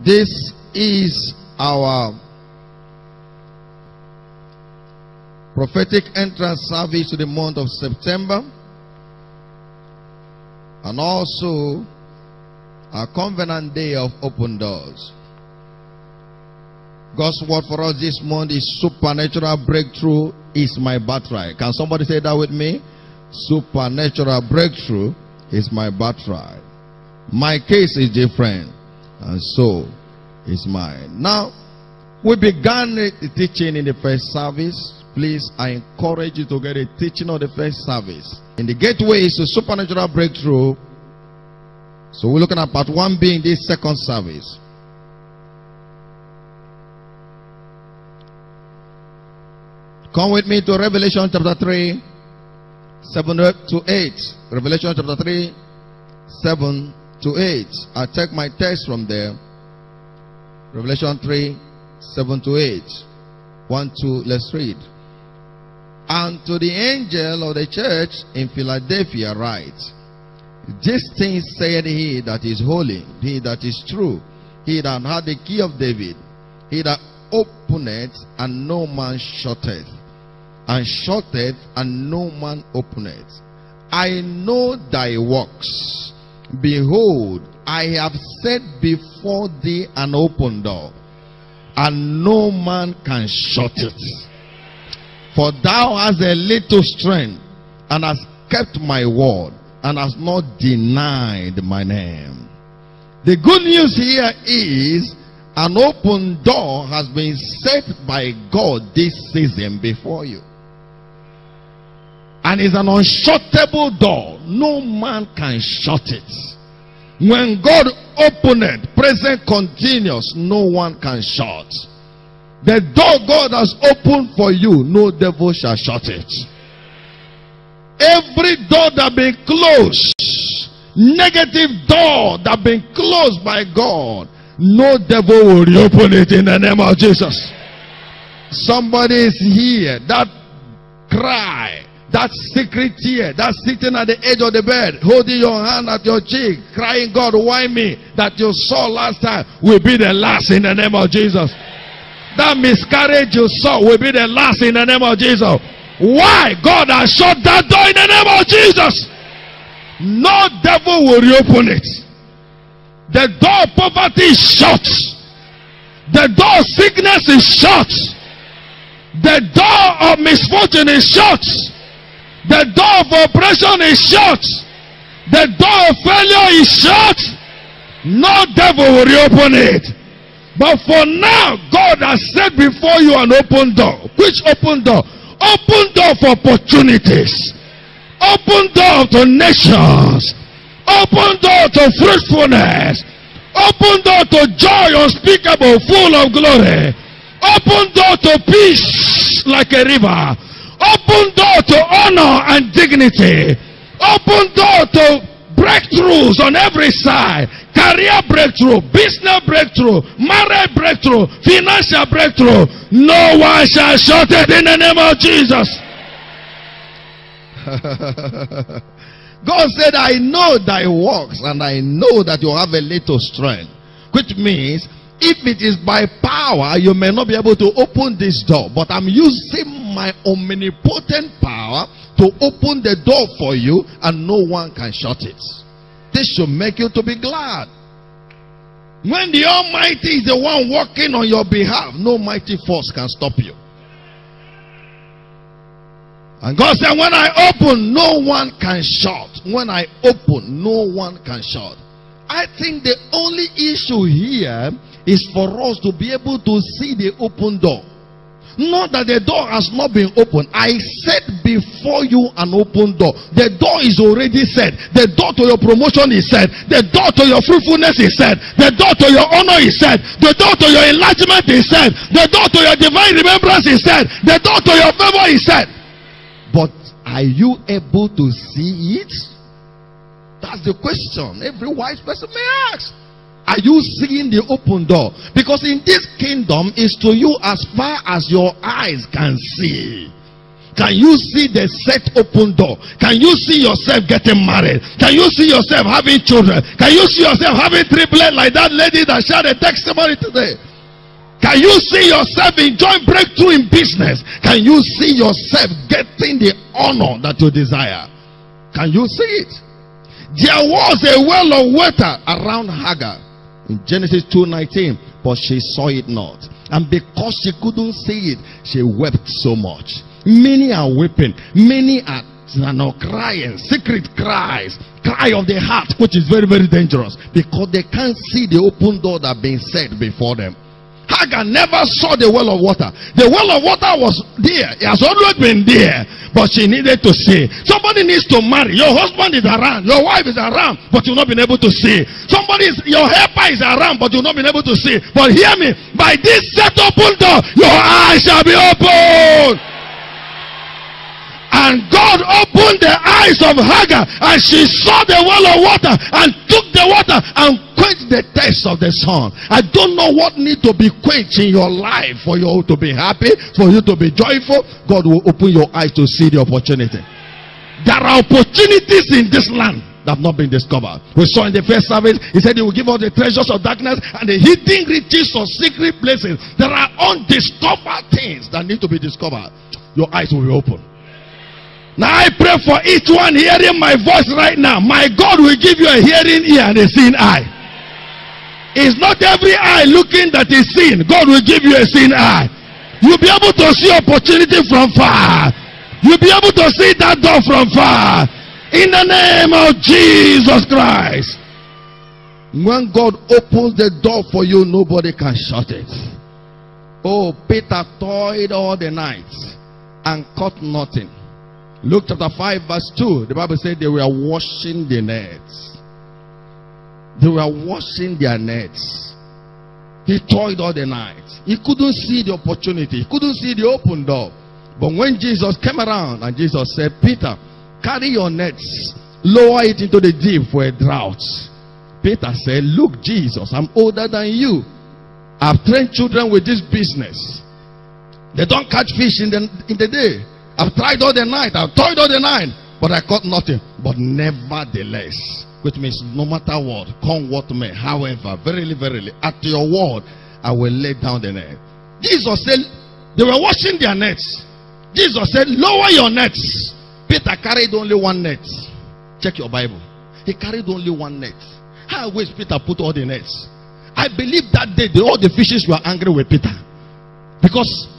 This is our prophetic entrance service to the month of September, and also our covenant day of open doors. God's word for us this month is supernatural breakthrough is my birthright. Can somebody say that with me? Supernatural breakthrough is my birthright. My case is different, and so is mine. Now, we began the teaching in the first service. Please, I encourage you to get a teaching of the first service. In the gateway is a supernatural breakthrough. So we're looking at part 1 being this second service. Come with me to Revelation chapter 3, 7 to 8. Revelation chapter 3, 7 to 8. I take my text from there. Revelation 3, 7 to 8. 1, 2, let's read. And to the angel of the church in Philadelphia write, these things said he that is holy, he that is true, he that had the key of David, he that openeth and no man shutteth, and shutteth and no man openeth. I know thy works. Behold, I have set before thee an open door, and no man can shut it. For thou hast a little strength, and hast kept my word, and hast not denied my name. The good news here is an open door has been set by God this season before you. And it's an unshuttable door. No man can shut it. When God opened it, present continuous, no one can shut. The door God has opened for you, no devil shall shut it. Every door that been closed, negative door that been closed by God, no devil will reopen it in the name of Jesus. Somebody is here, that cry, that secret tear, that sitting at the edge of the bed, holding your hand at your cheek, crying, God, why me? That you saw last time will be the last in the name of Jesus. That miscarriage you saw will be the last in the name of Jesus. Why? God has shut that door in the name of Jesus. No devil will reopen it. The door of poverty is shut. The door of sickness is shut. The door of misfortune is shut. The door of oppression is shut. The door of failure is shut. No devil will reopen it. But for now, God has set before you an open door. Which open door? Open door for opportunities. Open door to nations. Open door to fruitfulness. Open door to joy unspeakable, full of glory. Open door to peace like a river. Open door to honor and dignity. Open door to breakthroughs on every side. Career breakthrough, business breakthrough, marriage breakthrough, financial breakthrough. No one shall shut it in the name of Jesus. God said, I know thy works, and I know that you have a little strength. Which means, if it is by power, you may not be able to open this door. But I'm using my omnipotent power to open the door for you, and no one can shut it. This should make you to be glad. When the Almighty is the one working on your behalf, no mighty force can stop you. And God said, when I open, no one can shut. When I open, no one can shut. I think the only issue here is for us to be able to see the open door. Not that the door has not been opened. I set before you an open door. The door is already set. The door to your promotion is set. The door to your fruitfulness is set. The door to your honor is set. The door to your enlargement is set. The door to your divine remembrance is set. The door to your favor is set. But are you able to see it? That's the question every wise person may ask. Are you seeing the open door? Because in this kingdom is to you as far as your eyes can see. Can you see the set open door? Can you see yourself getting married? Can you see yourself having children? Can you see yourself having triplets like that lady that shared a testimony today? Can you see yourself enjoying breakthrough in business? Can you see yourself getting the honor that you desire? Can you see it? There was a well of water around Hagar in Genesis 2:19, but she saw it not. And because she couldn't see it, she wept so much. Many are weeping, many are crying, secret cries, cry of the heart, which is very, very dangerous, because they can't see the open door that been set before them. Hagar never saw the well of water. The well of water was there. It has always been there, but she needed to see. Somebody needs to marry. Your husband is around, your wife is around, but you've not been able to see. Your helper is around, but you've not been able to see. But hear me, by this set open door, your eyes shall be opened. And God opened the eyes of Hagar, and she saw the well of water and took the water and quenched the thirst of the sun. I don't know what needs to be quenched in your life for you to be happy, for you to be joyful. God will open your eyes to see the opportunity. There are opportunities in this land that have not been discovered. We saw in the first service, he said he will give us the treasures of darkness and the hidden riches of secret places. There are undiscovered things that need to be discovered. Your eyes will be open. Now I pray for each one hearing my voice right now. My God will give you a hearing ear and a seeing eye. It's not every eye looking that is seen. God will give you a seeing eye. You'll be able to see opportunity from far. You'll be able to see that door from far. In the name of Jesus Christ. When God opens the door for you, nobody can shut it. Oh, Peter toiled all the night and caught nothing. Luke chapter 5 verse 2, the Bible said they were washing the nets. They were washing their nets. He toiled all the night. He couldn't see the opportunity. He couldn't see the open door. But when Jesus came around and Jesus said, Peter, carry your nets, lower it into the deep for a drought. Peter said, look, Jesus, I'm older than you. I've trained children with this business. They don't catch fish in the day. I've tried all the night, I've toiled all the night, but I caught nothing. But nevertheless, which means no matter what, come what may, however, verily, verily, at your word, I will lay down the net. Jesus said, they were washing their nets. Jesus said, lower your nets. Peter carried only one net. Check your Bible. He carried only one net. How wish Peter put all the nets? I believe that day all the fishes were angry with Peter. Because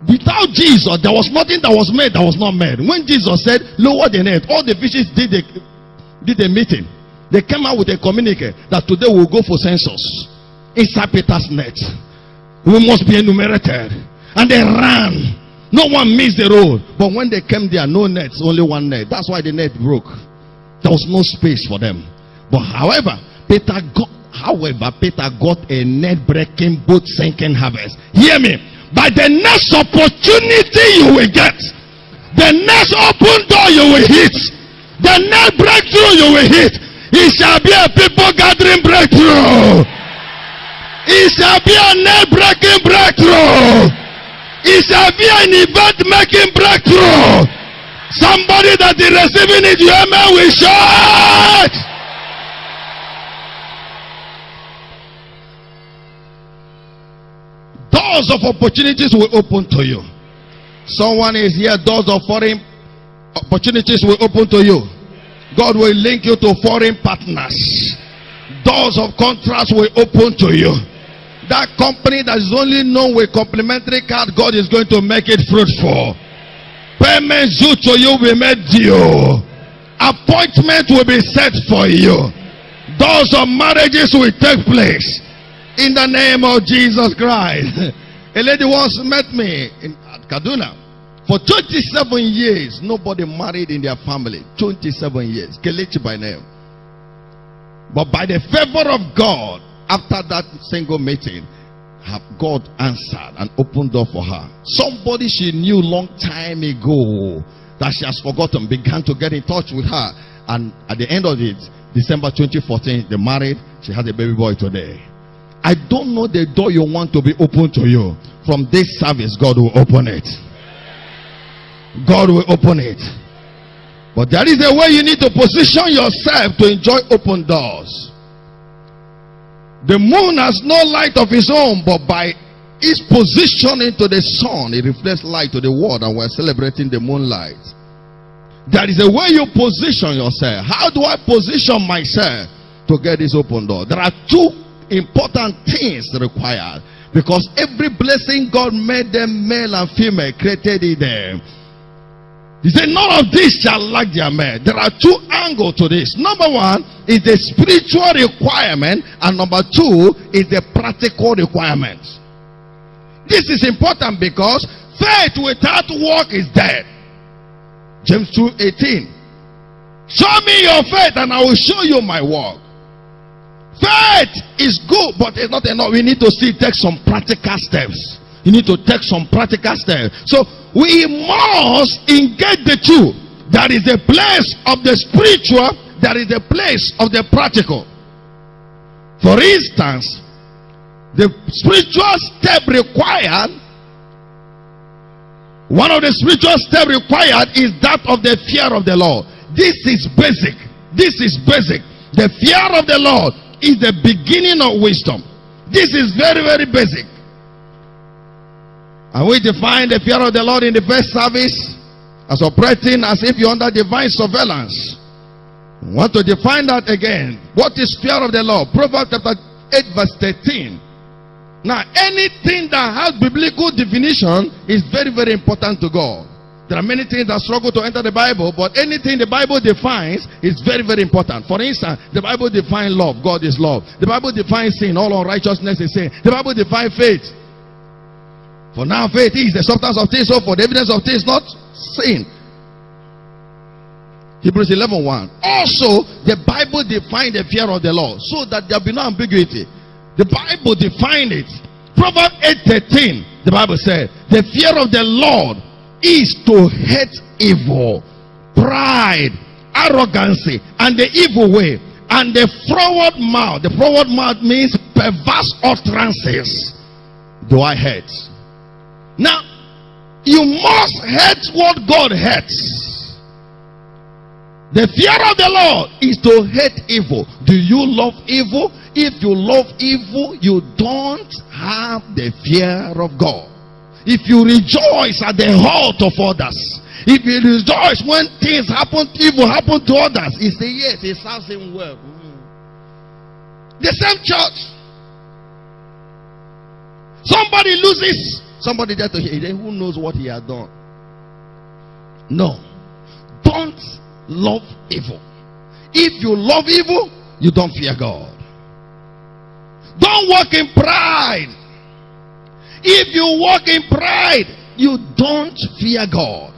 without Jesus, there was nothing that was made that was not made. When Jesus said, lower the net, all the fishes did a meeting. They came out with a communique that today we'll go for census. Inside Peter's net. We must be enumerated. And they ran. No one missed the road. But when they came there, no nets, only one net. That's why the net broke. There was no space for them. But however, Peter got a net-breaking, boat-sinking harvest. Hear me. By the next opportunity you will get, the next open door you will hit, the next breakthrough you will hit, it shall be a people gathering breakthrough. It shall be a net breaking breakthrough. It shall be an event making breakthrough. Somebody that is receiving it, your amen will shout. Doors of opportunities will open to you. Someone is here, doors of foreign opportunities will open to you. God will link you to foreign partners. Doors of contracts will open to you. That company that is only known with complimentary card, God is going to make it fruitful. Payments due to you will be made due. Appointment will be set for you. Doors of marriages will take place. In the name of Jesus Christ. A lady once met me in Kaduna. For 27 years, nobody married in their family. 27 years. Kelechi by name. But by the favor of God, after that single meeting, God answered and opened door for her. Somebody she knew long time ago that she has forgotten began to get in touch with her. And at the end of it, December 2014, they married. She has a baby boy today. I don't know the door you want to be open to you. From this service, God will open it. God will open it. But there is a way you need to position yourself to enjoy open doors. The moon has no light of its own, but by its positioning to the sun, it reflects light to the world, and we're celebrating the moonlight. There is a way you position yourself. How do I position myself to get this open door? There are two important things required, because every blessing God made them male and female, created in them. He said none of this shall lack their mate. There are two angles to this. Number one is the spiritual requirement, and number two is the practical requirement. This is important because faith without work is dead. James 2:18. Show me your faith and I will show you my work. Faith is good, but it's not enough. We need to still take some practical steps. You need to take some practical steps. So we must engage the two. There is a place of the spiritual, there is a place of the practical. For instance, the spiritual step required, one of the spiritual steps required is that of the fear of the Lord. This is basic. This is basic. The fear of the Lord is the beginning of wisdom. This is very, very basic. And we define the fear of the Lord in the first service as operating as if you're under divine surveillance. We want to define that again. What is fear of the Lord? Proverbs chapter 8 verse 13. Now, anything that has biblical definition is very, very important to God. There are many things that struggle to enter the Bible, but anything the Bible defines is very, very important. For instance, the Bible defines love. God is love. The Bible defines sin. All unrighteousness is sin. The Bible defines faith. For now faith is the substance of things hoped for, the evidence of things not seen. Hebrews 11:1. Also, the Bible defined the fear of the Lord so that there be no ambiguity. The Bible defined it. Proverbs 8:13. The Bible said, the fear of the Lord is to hate evil, pride, arrogancy, and the evil way, and the froward mouth. The froward mouth means perverse utterances. Do I hate? Now, you must hate what God hates. The fear of the Lord is to hate evil. Do you love evil? If you love evil, you don't have the fear of God. If you rejoice at the hurt of others, if you rejoice when things happen, evil happen to others, he say yes, it serves him well. The same church, somebody loses somebody there to hear, who knows what he has done. No, don't love evil. If you love evil, you don't fear God. Don't walk in pride. If you walk in pride, you don't fear God.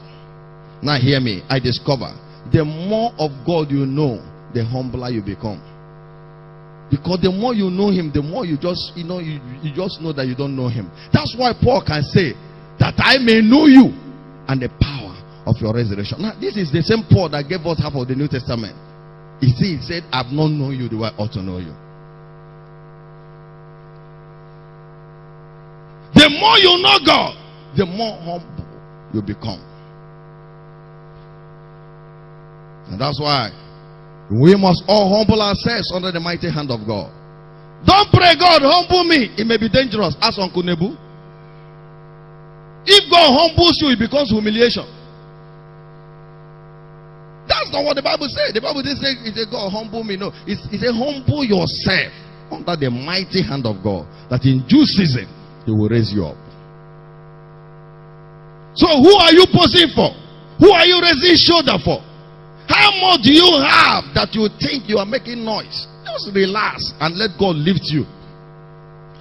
Now hear me. I discover the more of God you know, the humbler you become. Because the more you know him, the more you just you just know that you don't know him. That's why Paul can say that I may know you and the power of your resurrection. Now this is the same Paul that gave us half of the New Testament. He said, I've not known you the way I ought to know you. The more you know God, the more humble you become. And that's why we must all humble ourselves under the mighty hand of God. Don't pray, God, humble me. It may be dangerous. Ask Uncle Nebu. If God humbles you, it becomes humiliation. That's not what the Bible says. The Bible didn't say, God, humble me. No. It said, humble yourself under the mighty hand of God, that in due season, he will raise you up. So who are you posing for? Who are you raising shoulder for? How much do you have that you think you are making noise? Just relax and let God lift you.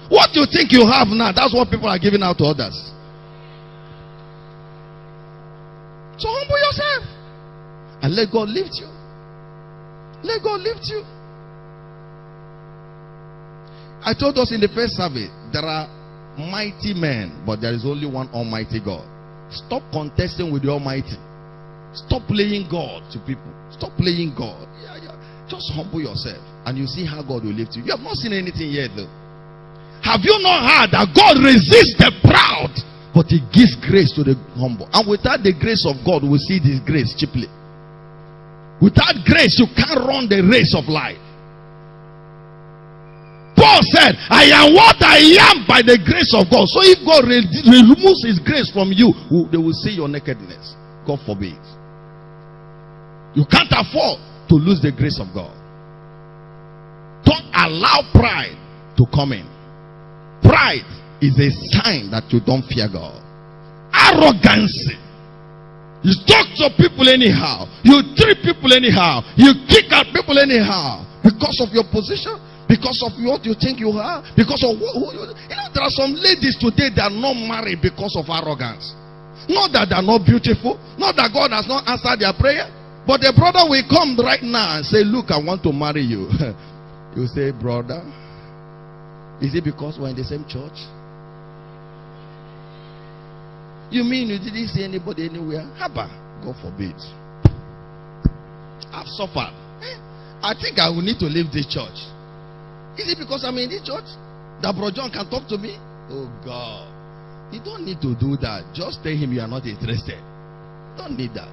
What you think you have now, that's what people are giving out to others. So humble yourself and let God lift you. Let God lift you. I told us in the first survey, there are mighty men, but there is only one almighty God. Stop contesting with the Almighty. Stop playing God to people. Stop playing God. Just humble yourself and you see how God will lift you. You have not seen anything yet though. Have you not heard that God resists the proud but he gives grace to the humble. And without the grace of God, we see this grace cheaply. Without grace, you can't run the race of life. Paul said, I am what I am by the grace of God. So if God removes his grace from you, they will see your nakedness. God forbid. You can't afford to lose the grace of God. Don't allow pride to come in. Pride is a sign that you don't fear God. Arrogancy. You talk to people anyhow. You treat people anyhow. You kick out people anyhow. Because of your position. Because of what you think you are. Because of who you are. You know, there are some ladies today that are not married because of arrogance. Not that they are not beautiful. Not that God has not answered their prayer. But the brother will come right now and say, look, I want to marry you. You say, brother, is it because we're in the same church? You mean you didn't see anybody anywhere? Haba, God forbid. I've suffered. I think I will need to leave this church. Is it because I'm in this church that Bro John can talk to me? Oh God. You don't need to do that. Just tell him you are not interested. Don't need that.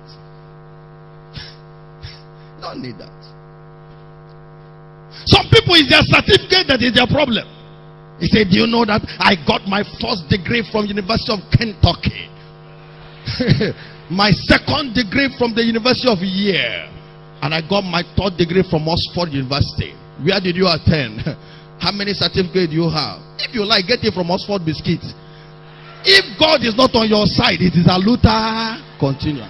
Don't need that. Some people, it's their certificate that is their problem. He said, do you know that I got my first degree from University of Kentucky? My second degree from the University of Yale. And I got my third degree from Oxford University. Where did you attend? How many certificates do you have? If you like, get it from Oxford Biscuits. If God is not on your side, it is a Luther. Continue.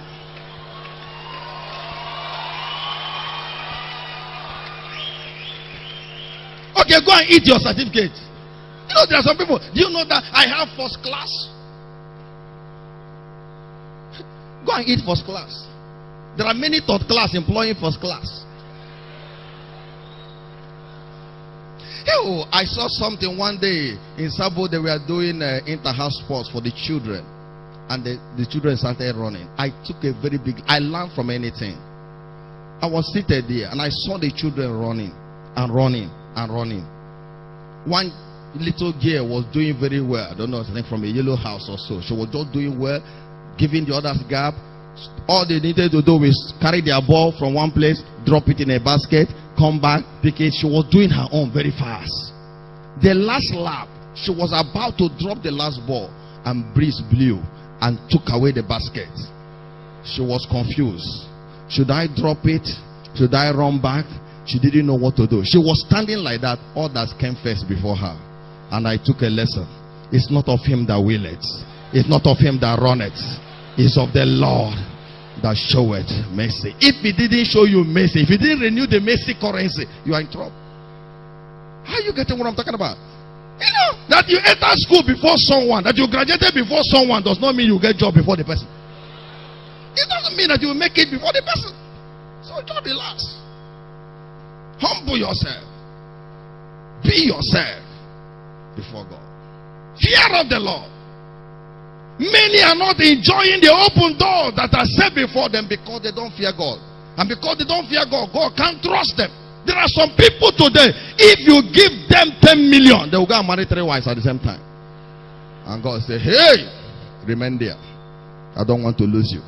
Okay, go and eat your certificate. You know, there are some people. Do you know that I have first class? Go and eat first class. There are many third class employing first class. Oh, I saw something one day in Sabo. They were doing inter-house sports for the children, and the children started running. I took a very big. I learned from anything. I was seated there, and I saw the children running and running and running. One little girl was doing very well. I don't know, something from a yellow house or so. She was just doing well, giving the others gap. All they needed to do was carry their ball from one place, drop it in a basket, come back, pick it. She was doing her own very fast. The last lap, she was about to drop the last ball, and breeze blew and took away the basket. She was confused. Should I drop it? Should I run back? She didn't know what to do. She was standing like that. Others came first before her. And I took a lesson. It's not of him that willeth. It's not of him that runneth. It's of the Lord that showeth mercy. If he didn't show you mercy, if he didn't renew the mercy currency, you are in trouble. How are you getting what I'm talking about? You know, that you enter school before someone, that you graduated before someone, does not mean you get job before the person. It doesn't mean that you will make it before the person. So just relax. Humble yourself. Be yourself before God. Fear of the Lord. Many are not enjoying the open doors that are set before them because they don't fear God. And because they don't fear God, God can't trust them. There are some people today, if you give them 10 million, they will go and marry 3 wives at the same time. And God say, hey, remain there. I don't want to lose you.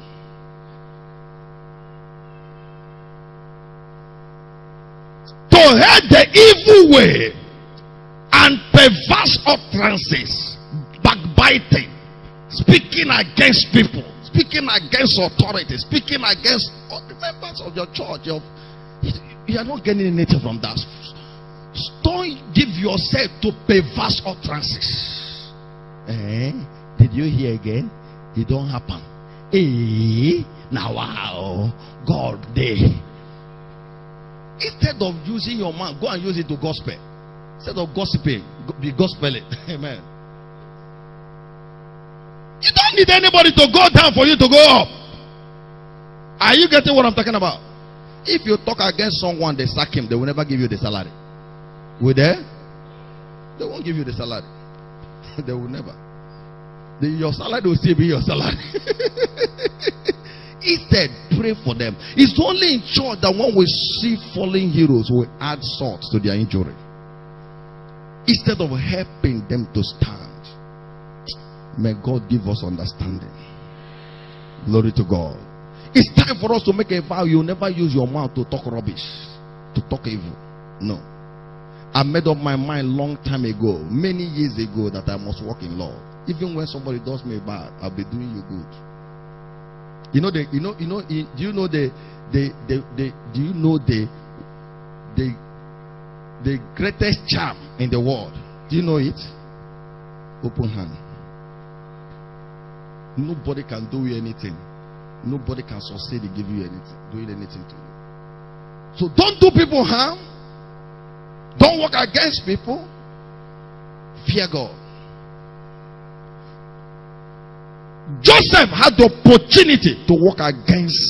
To hate the evil way and perverse utterances, backbiting, speaking against people, speaking against authority, speaking against all the members of your church. You are not getting anything from that. Don't give yourself to perverse utterances. Did you hear again? It don't happen. Now wow, God day. Instead of using your mouth, go and use it to gospel. Instead of gossiping, be gospeling. Amen. You don't need anybody to go down for you to go up. Are you getting what I'm talking about? If you talk against someone, they sack him, they will never give you the salary. Will they? They won't give you the salary. They will never. Your salary will still be your salary. Instead, pray for them. It's only in church that one will see fallen heroes will add salt to their injury, instead of helping them to stand. May God give us understanding. Glory to God. It's time for us to make a vow. You'll never use your mouth to talk rubbish, to talk evil. No. I made up my mind long time ago, many years ago, that I must walk in love. Even when somebody does me bad, I'll be doing you good. Do you know the greatest charm in the world? Do you know it? Open hand. Nobody can do you anything. Nobody can succeed in giving you anything, doing anything to you. So don't do people harm. Don't work against people. Fear God. Joseph had the opportunity to work against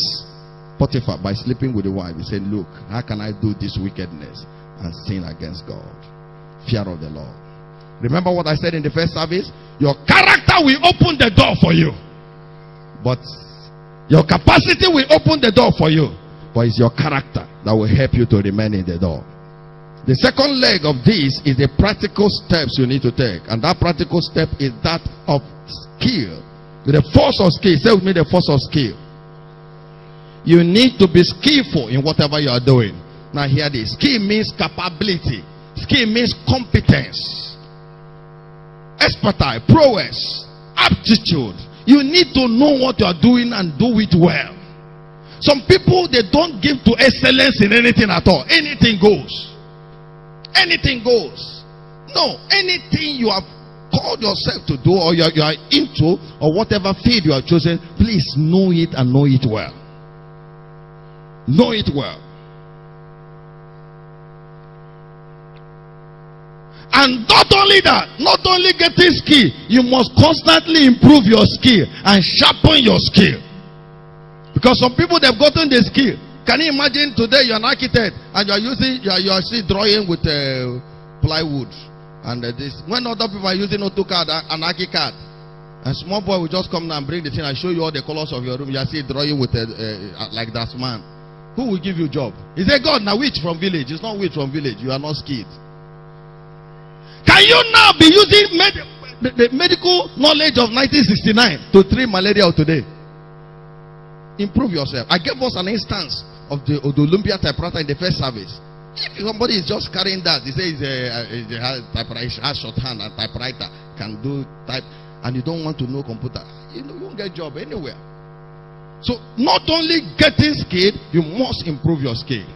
Potiphar by sleeping with the wife. He said, look, how can I do this wickedness and sin against God? Fear of the Lord. Remember what I said in the first service? Your character will open the door for you, but your capacity will open the door for you, but it's your character that will help you to remain in the door. The second leg of this is the practical steps you need to take, and that practical step is that of skill. The force of skill. Say with me, the force of skill. You need to be skillful in whatever you are doing. Now hear this. Skill means capability. Skill means competence, expertise, prowess, aptitude. You need to know what you are doing and do it well. Some people, they don't give to excellence in anything at all. Anything goes. Anything goes. No, anything you have called yourself to do, or you are into, or whatever field you are chosen, please know it and know it well. Know it well. And not only that, not only getting skill, you must constantly improve your skill and sharpen your skill. Because some people, they've gotten the skill. Can you imagine today you're an architect and you are still drawing with plywood, and this, when other people are using AutoCAD and ArchiCAD, a small boy will just come now and bring the thing and show you all the colors of your room. You are still drawing with like that man. Who will give you job? He said, God, now which from village? It's not which from village. You are not skilled. Can you now be using the medical knowledge of 1969 to treat malaria today? Improve yourself. I gave us an instance of the Olympia typewriter in the first service. If somebody is just carrying that, he says he has shorthand and typewriter, can do type, and you don't want to know computer, you won't get a job anywhere. So not only getting skilled, you must improve your skill.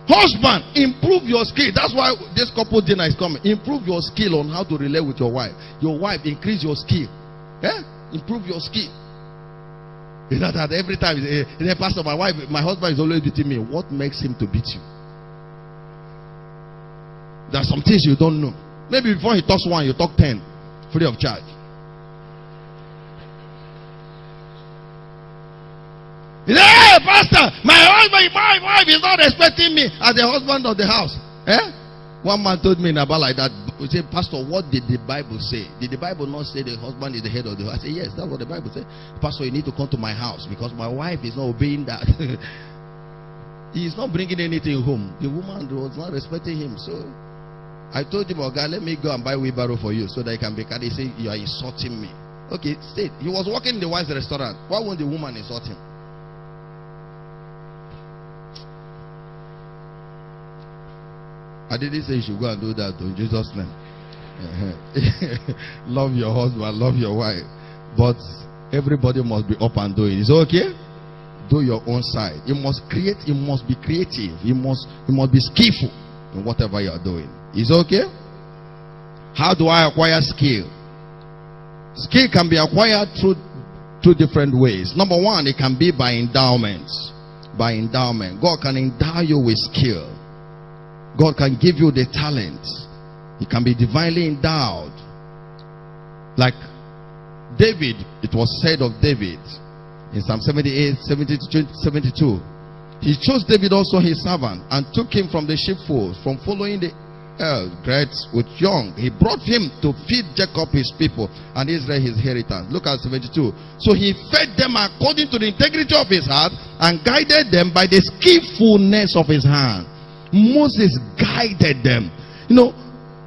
Husband, improve your skill. That's why this couple dinner is coming. Improve your skill on how to relate with your wife. Your wife, increase your skill. Improve your skill. It's not that every time Pastor, my husband is always beating me. What makes him to beat you? There are some things you don't know. Maybe before he talks one, you talk 10 free of charge. Hey, Pastor, my wife is not respecting me as the husband of the house. One man told me in about like that. He said, Pastor, what did the Bible say? Did the Bible not say the husband is the head of the house? I said, yes, that's what the Bible said. Pastor, you need to come to my house because my wife is not obeying that. He is not bringing anything home. The woman was not respecting him. So I told him, oh God, let me go and buy wheelbarrow for you so that I can be carried. He said, you are insulting me. Okay, stay. He was working in the wife's restaurant. Why won't the woman insult him? I didn't say you should go and do that in Jesus' name. Love your husband, love your wife. But everybody must be up and doing. Is it okay? Do your own side. You must create, you must be creative. You must be skillful in whatever you are doing. Is it okay? How do I acquire skill? Skill can be acquired through two different ways. Number one, it can be by endowment. By endowment. God can endow you with skill. God can give you the talent. He can be divinely endowed. Like David, it was said of David in Psalm 78, 72. He chose David also his servant and took him from the sheepfold, from following the great with young. He brought him to feed Jacob his people and Israel his inheritance. Look at 72. So he fed them according to the integrity of his heart and guided them by the skillfulness of his hand. Moses guided them. You know,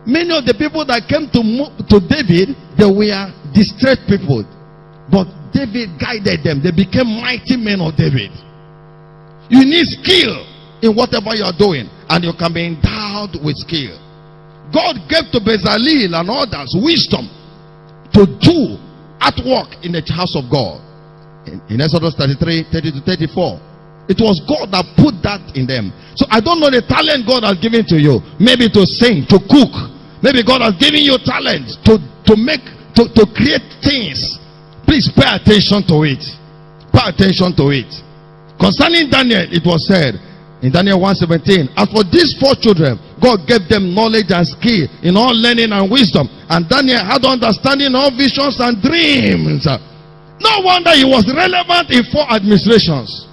many of the people that came to David, they were distressed people. But David guided them. They became mighty men of David. You need skill in whatever you are doing, and you can be endowed with skill. God gave to Bezalel and others wisdom to do artwork in the house of God. In Exodus 33, 30 to 34. It was God that put that in them. So I don't know the talent God has given to you. Maybe to sing, to cook. Maybe God has given you talent to create things. Please pay attention to it. Pay attention to it. Concerning Daniel, it was said in Daniel 1:17, as for these 4 children, God gave them knowledge and skill in all learning and wisdom. And Daniel had understanding of visions and dreams. No wonder he was relevant in 4 administrations.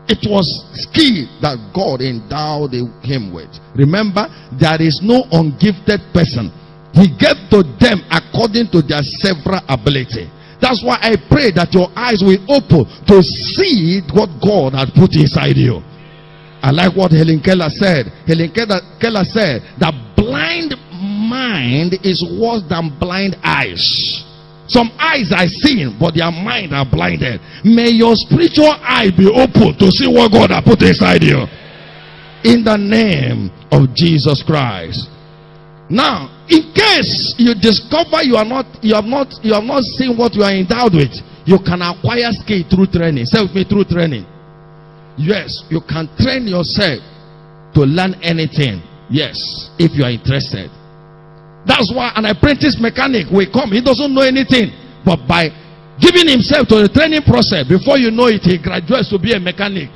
It was skill that God endowed him with. Remember, there is no ungifted person. He gave to them according to their several ability. That's why I pray that your eyes will open to see what God has put inside you. I like what Helen Keller said. Helen Keller said that blind mind is worse than blind eyes. Some eyes are seeing, but their mind are blinded. May your spiritual eye be open to see what God has put inside you. In the name of Jesus Christ. Now, in case you discover you have not seen what you are endowed with, you can acquire skill through training. Say with me, through training. Yes, you can train yourself to learn anything. Yes, if you are interested. That's why an apprentice mechanic will come. He doesn't know anything, but by giving himself to the training process, before you know it, he graduates to be a mechanic.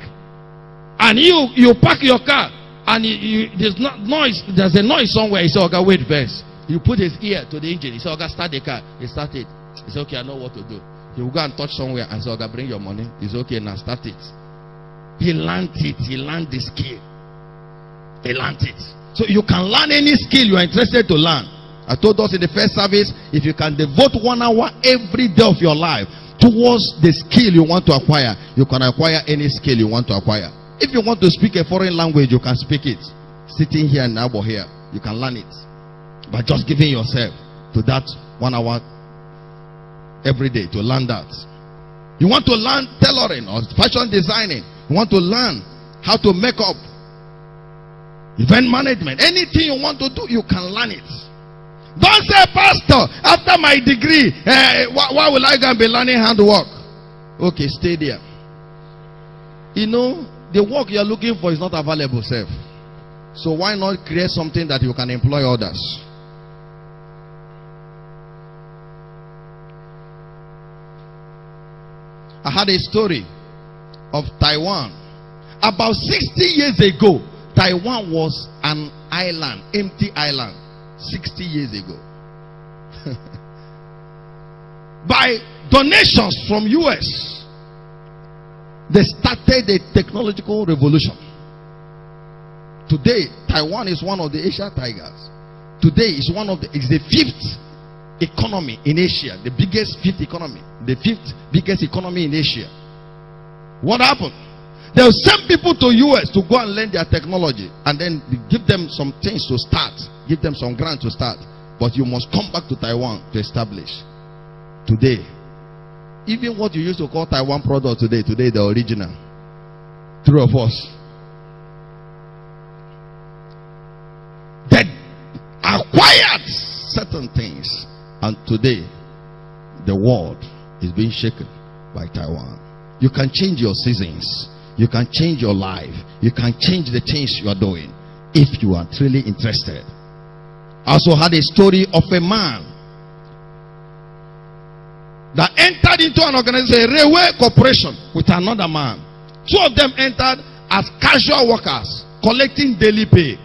And you park your car, and there's a noise somewhere. He said, "Okay, wait first." You put his ear to the engine. He said, "Okay, start the car." He started. He said, "Okay, I know what to do." He will go and touch somewhere and say, "Okay, bring your money." He said, "Okay, now start it." He learned it. He learned the skill. He learned it. So you can learn any skill you are interested to learn. I told us in the first service, if you can devote 1 hour every day of your life towards the skill you want to acquire, you can acquire any skill you want to acquire. If you want to speak a foreign language, you can speak it. Sitting here and now here, you can learn it. By just giving yourself to that 1 hour every day to learn that. You want to learn tailoring or fashion designing. You want to learn how to make up, event management. Anything you want to do, you can learn it. Don't say, "Pastor, after my degree, why will I go and be learning handwork?" Okay, stay there. You know, the work you are looking for is not available, sir. So why not create something that you can employ others? I had a story of Taiwan. About 60 years ago, Taiwan was an island, empty island. 60 years ago. By donations from US, they started a technological revolution. Today, Taiwan is one of the Asia tigers. Today is it's the 5th economy in Asia, the biggest 5th economy, the 5th biggest economy in Asia. What happened? They'll send people to US to go and learn their technology, and then give them some things to start, give them some grant to start. But you must come back to Taiwan to establish. Today, even what you used to call Taiwan product today the original. 3 of us. They acquired certain things, and today the world is being shaken by Taiwan. You can change your seasons. You can change your life. You can change the things you are doing if you are truly interested. I also had a story of a man that entered into an organization, a railway corporation, with another man. 2 of them entered as casual workers, collecting daily pay.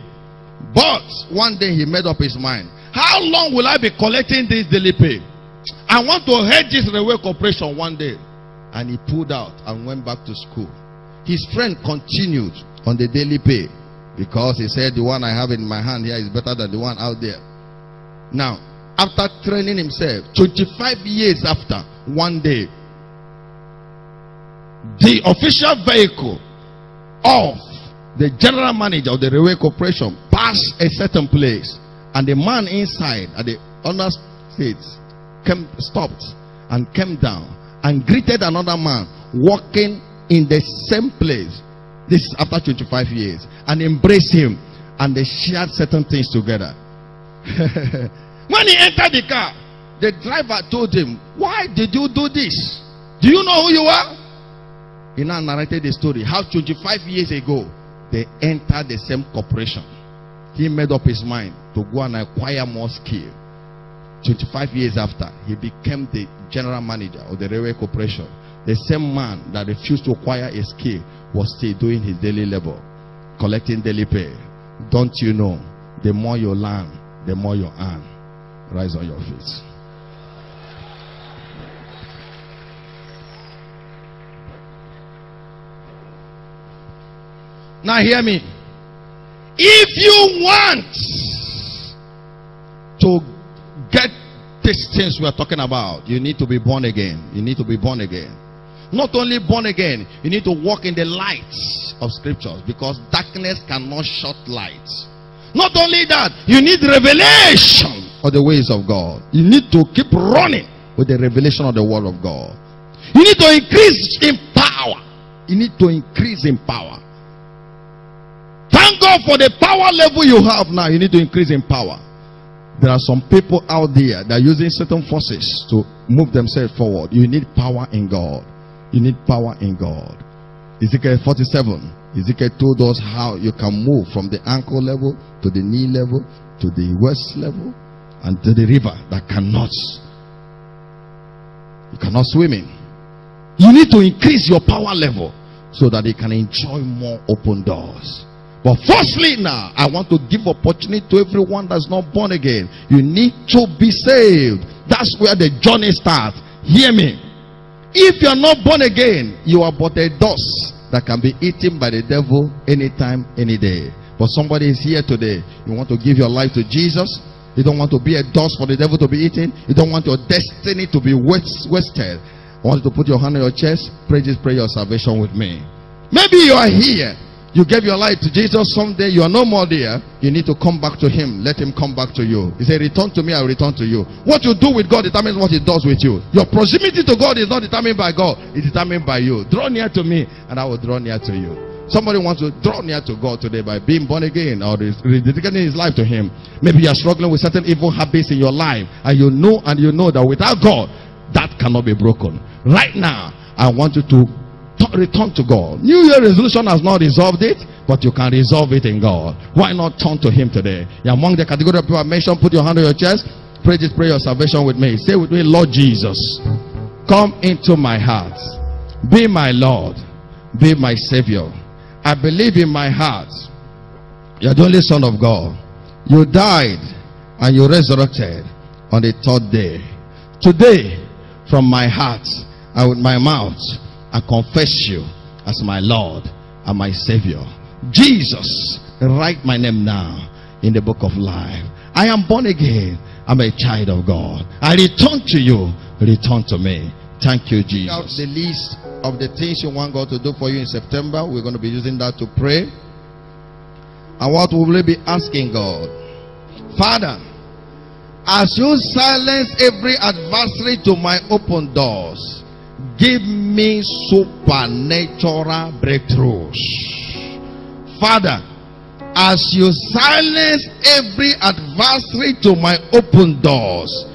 But one day he made up his mind. How long will I be collecting this daily pay? I want to head this railway corporation one day. And he pulled out and went back to school. His friend continued on the daily pay, because he said, the one I have in my hand here is better than the one out there. Now, after training himself, 25 years after, one day, the official vehicle of the general manager of the railway corporation passed a certain place, and the man inside at the owner's seat stopped and came down and greeted another man walking in the same place. This is after 25 years, and embraced him, and they shared certain things together. When he entered the car, the driver told him, "Why did you do this? Do you know who you are?" He now narrated the story, how 25 years ago they entered the same corporation. He made up his mind to go and acquire more skill. 25 years after, he became the general manager of the railway corporation. The same man that refused to acquire a skill was still doing his daily labor, collecting daily pay. Don't you know, the more you learn, the more you earn. Rise on your feet. Now hear me. If you want to get these things we are talking about, you need to be born again. You need to be born again. Not only born again, you need to walk in the light of scriptures, because darkness cannot shut light. Not only that, you need revelation of the ways of God. You need to keep running with the revelation of the word of God. You need to increase in power. You need to increase in power. Thank God for the power level you have now. You need to increase in power. There are some people out there that are using certain forces to move themselves forward. You need power in God. You need power in God. Ezekiel 47. Ezekiel told us how you can move from the ankle level to the knee level to the waist level and to the river that you cannot swim in. You need to increase your power level so that you can enjoy more open doors. But firstly, now I want to give opportunity to everyone that's not born again. You need to be saved. That's where the journey starts. Hear me. If you are not born again, you are but a dust that can be eaten by the devil anytime, any day. But somebody is here today. You want to give your life to Jesus. You don't want to be a dust for the devil to be eaten. You don't want your destiny to be wasted. I want you to put your hand on your chest. Pray this prayer of salvation with me. Maybe you are here. You gave your life to Jesus. Someday you are no more there. You need to come back to him. Let him come back to you. He said, return to me, I will return to you. What you do with God determines what he does with you. Your proximity to God is not determined by God. It's determined by you. Draw near to me and I will draw near to you. Somebody wants to draw near to God today by being born again or rededicating his life to him. Maybe you are struggling with certain evil habits in your life, and you know that without God, that cannot be broken. Right now, I want you to return to God. New Year resolution has not resolved it, but you can resolve it in God. Why not turn to him today? You're among the category of people I mentioned. Put your hand on your chest. Pray this prayer of salvation with me. Say with me, Lord Jesus, come into my heart. Be my Lord. Be my Savior. I believe in my heart you are the only Son of God. You died and you resurrected on the third day. Today, from my heart and with my mouth, I confess you as my Lord and my Savior. Jesus, write my name now in the book of life. I am born again. I'm a child of God. I return to you. Return to me. Thank you, Jesus. Out the list of the things you want God to do for you in September. We're going to be using that to pray. And what will we be asking God? Father, as you silence every adversary to my open doors, give me supernatural breakthroughs. Father, as you silence every adversary to my open doors,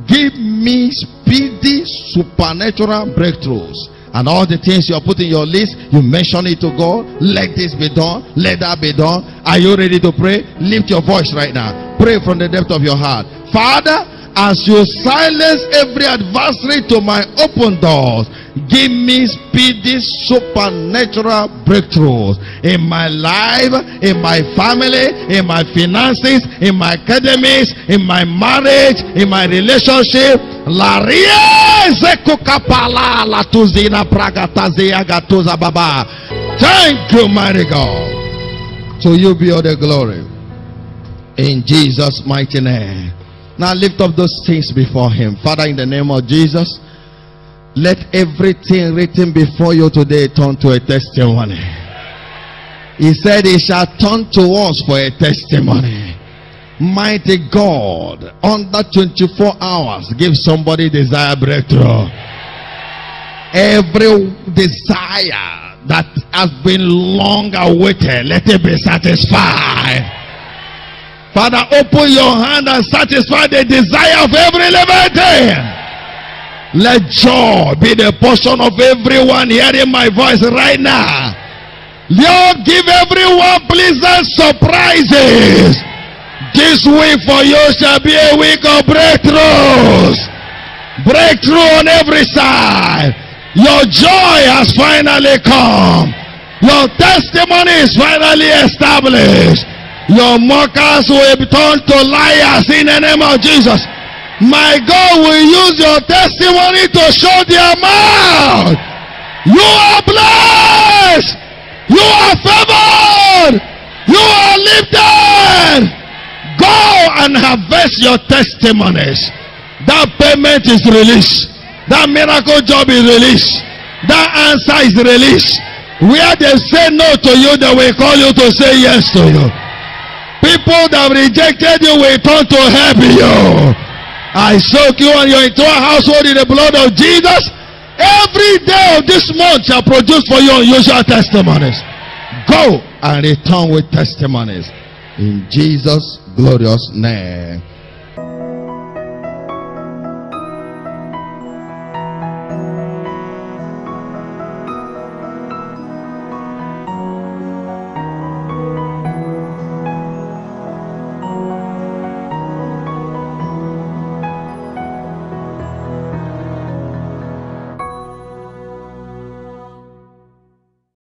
give me speedy supernatural breakthroughs. And all the things you are putting in your list, you mention it to God. Let this be done. Let that be done. Are you ready to pray? Lift your voice right now. Pray from the depth of your heart. Father, as you silence every adversary to my open doors, give me speedy supernatural breakthroughs in my life, in my family, in my finances, in my academics, in my marriage, in my relationship. Thank you, mighty God. To you be all the glory. In Jesus' mighty name. Now lift up those things before him. Father, in the name of Jesus, let everything written before you today turn to a testimony. He said he shall turn to us for a testimony. Mighty God, under 24 hours, give somebody desire breakthrough. Every desire that has been long awaited, let it be satisfied. Father, open your hand and satisfy the desire of every living thing. Let joy be the portion of everyone hearing my voice right now. Lord, give everyone pleasant surprises. This week for you shall be a week of breakthroughs. Breakthrough on every side. Your joy has finally come. Your testimony is finally established. Your mockers will be turned to liars in the name of Jesus. My God will use your testimony to show their mouth. You are blessed. You are favored. You are lifted. Go and harvest your testimonies. That payment is released. That miracle job is released. That answer is released. Where they say no to you, they will call you to say yes to you. People that rejected you will turn to help you. I soak you and your entire household in the blood of Jesus. Every day of this month shall produce for you unusual testimonies. Go and return with testimonies. In Jesus' glorious name.